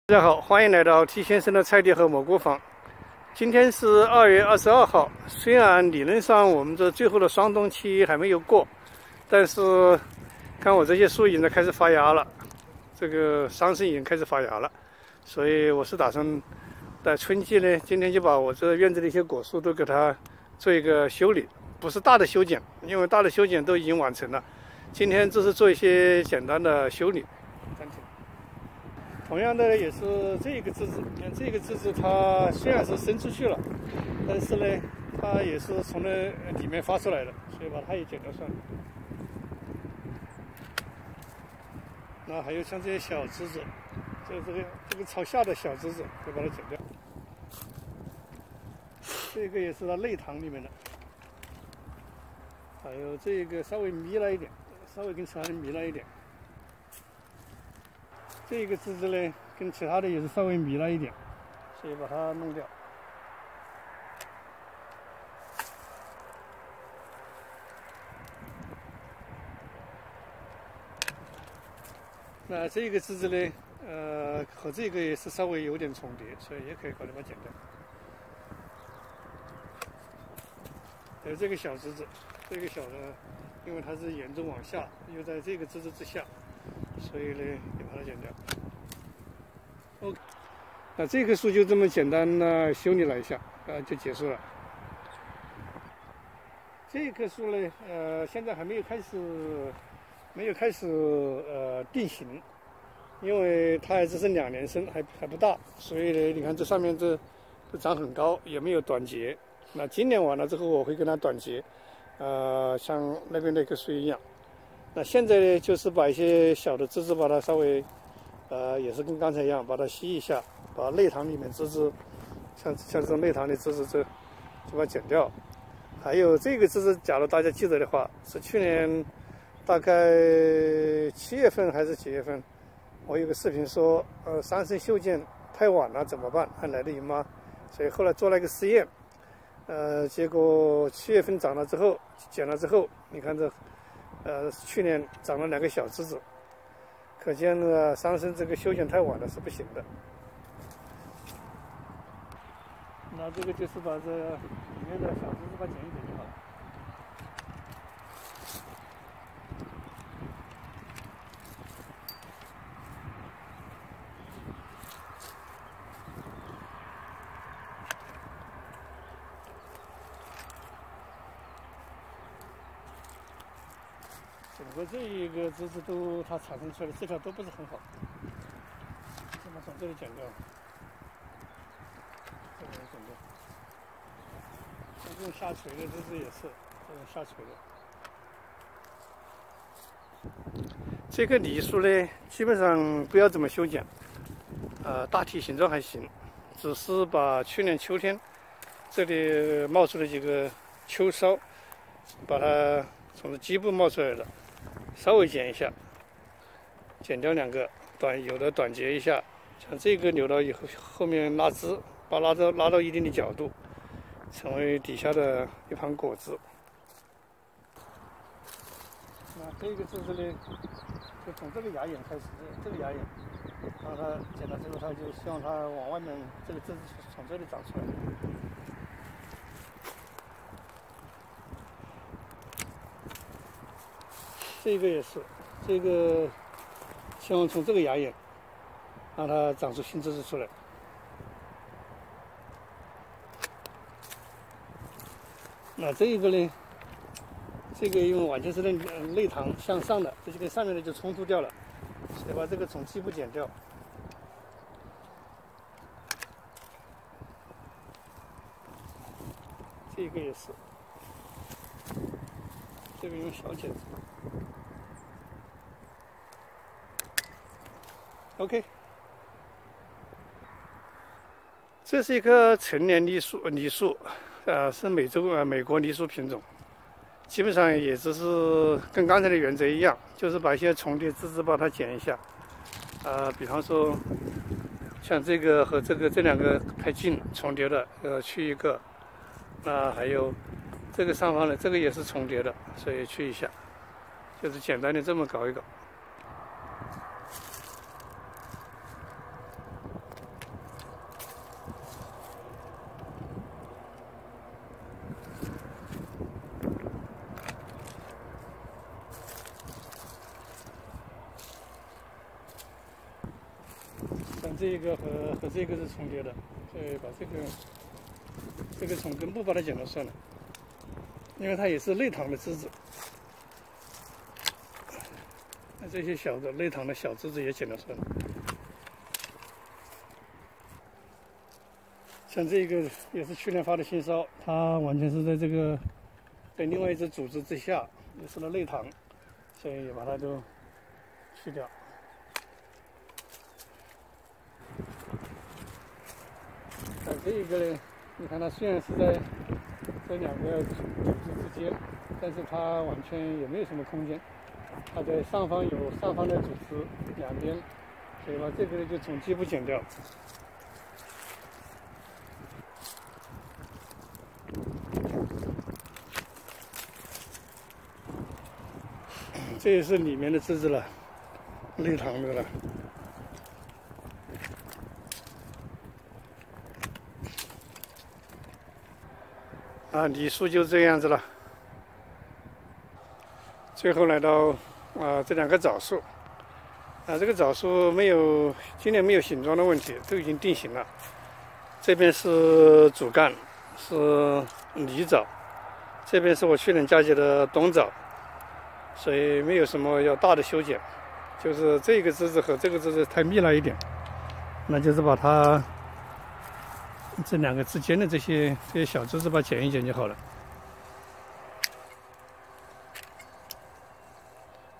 大家好，欢迎来到 T 先生的菜地和蘑菇坊。今天是2月22号，虽然理论上我们这最后的霜冻期还没有过，但是看我这些树已经开始发芽了，这个桑葚已经开始发芽了，所以我是打算在春季呢，今天就把我这院子的一些果树都给它做一个修理，不是大的修剪，因为大的修剪都已经完成了。今天只是做一些简单的修理。同样的也是这个枝子，你看这个枝子它虽然是伸出去了，但是呢，它也是从那里面发出来的，所以把它也剪掉算了。那还有像这些小枝子，这个朝下的小枝子，就把它剪掉。这个也是它内堂里面的，还有这个稍微密了一点，稍微跟其他的密了一点。这个枝子呢，跟其他的也是稍微密了一点，所以把它弄掉。那这个枝子呢，和这个也是稍微有点重叠，所以也可以把它剪掉。还有这个小枝子，这个小的，因为它是沿着往下，又在这个枝子之下，所以呢，也把它剪掉。OK， 那这棵树就这么简单的修理了一下，就结束了。这棵树呢，现在还没有开始定型，因为它还只是2年生，还不大，所以呢，你看这上面这长很高，也没有短节。那今年完了之后，我会跟它短节，像那边那棵树一样。那现在呢，就是把一些小的枝子把它稍微，也是跟刚才一样，把它吸一下，把内堂里面枝子，像这种内堂的枝子就把它剪掉。还有这个枝子，假如大家记得的话，是去年大概7月份还是几月份，我有个视频说，桑葚修剪太晚了怎么办？还来得及吗？所以后来做了一个实验，结果7月份长了之后，剪了之后，你看这，去年长了2个小枝子，可见呢，桑葚这个修剪太晚了是不行的。那这个就是把这里面的小枝子把它剪一剪就好了。整个这一个枝子都它产生出来的这条都不是很好，这么从这里剪掉，这里剪掉。像这种下垂的枝子也是，这种下垂的。这个梨树呢，基本上不要怎么修剪，大体形状还行，只是把去年秋天这里冒出的几个秋梢，把它从这基部冒出来了。稍微剪一下，剪掉2个有的短截一下，像这个留到以后面拉枝，把拉到一定的角度，成为底下的一盘果子。那这个枝子呢，就从这个芽眼开始，这个芽眼，然后它剪了之后，它就希望它往外面这个枝子从这里长出来。这个也是，这个希望从这个芽眼让它长出新枝子出来。那这一个呢，这个因为完全是内堂向上的，这就跟上面的就冲突掉了，所以把这个从基部剪掉。这个也是，这个用小剪子。OK， 这是一棵成年梨树，是美国梨树品种，基本上也只是跟刚才的原则一样，就是把一些重叠枝子把它剪一下，比方说像这个和这2个太近重叠的，去一个，还有这个上方的这个也是重叠的，所以去一下，就是简单的这么搞一搞。像这个和这个是重叠的，所以把这个从根部把它剪了算了，因为它也是内糖的枝子。那这些小的内糖的小枝子也剪了算了。像这个也是去年发的新梢，它完全是在另外一只组织之下，也是了内糖，所以也把它都去掉。这一个呢，你看它虽然是在这两个组织之间，但是它完全也没有什么空间。它在上方有上方的组织，两边，所以把这个呢就从基部剪掉。这也是里面的枝子了，内糖的了。梨树就这样子了。最后来到这两个枣树，这个枣树今年没有形状的问题，都已经定型了。这边是主干，是梨枣，这边是我去年嫁接的冬枣，所以没有什么要大的修剪，就是这个枝子和这个枝子太密了一点，那就是把它这两个之间的这些小枝子把它剪一剪就好了。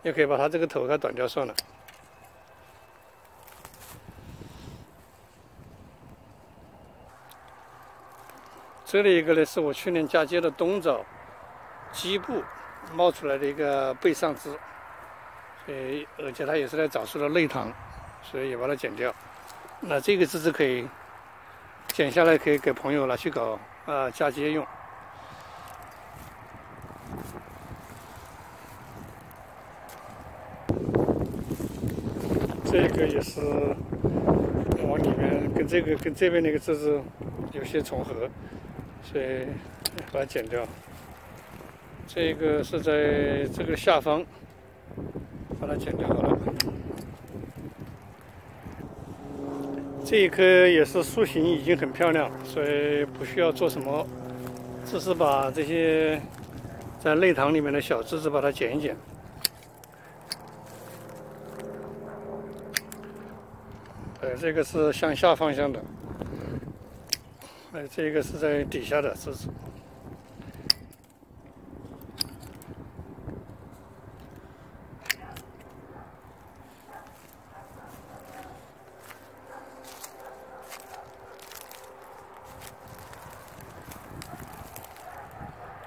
也可以把它这个头给它短掉算了。这里一个呢是我去年嫁接的冬枣基部冒出来的一个背上枝，而且它也是在枣树的内糖，所以也把它剪掉。那这个枝子可以剪下来，可以给朋友拿去搞嫁接用。这个也是往里面跟这边那个枝子有些重合，所以把它剪掉。这个是在这个下方，把它剪掉好了。这一棵也是树形已经很漂亮，所以不需要做什么，只是把这些在内糖里面的小枝子把它剪一剪。这个是向下方向的，这个是在底下的枝子。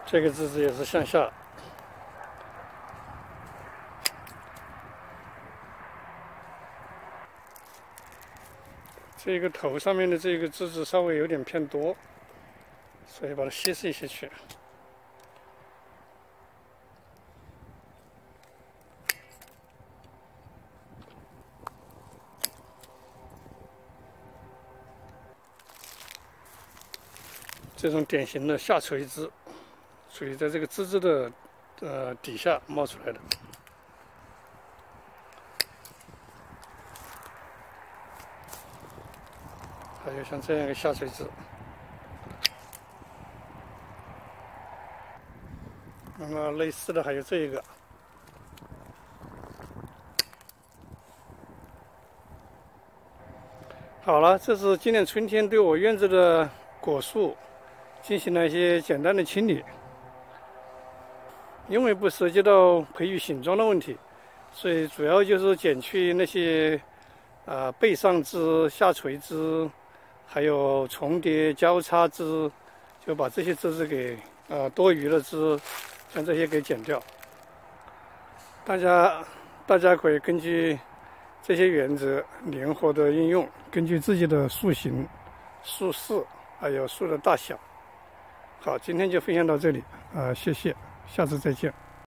这个枝子也是向下。这个头上面的这个枝子稍微有点偏多，所以把它稀释一些去。这种典型的下垂枝，属于在这个枝子的底下冒出来的。还有像这样一个下垂枝，那么类似的还有这一个。好了，这是今年春天对我院子的果树进行了一些简单的清理。因为不涉及到培育形状的问题，所以主要就是剪去那些背上枝、下垂枝，还有重叠交叉枝，就把这些枝子给多余的枝，将这些给剪掉。大家可以根据这些原则灵活的应用，根据自己的树形、树势还有树的大小。好，今天就分享到这里，谢谢，下次再见。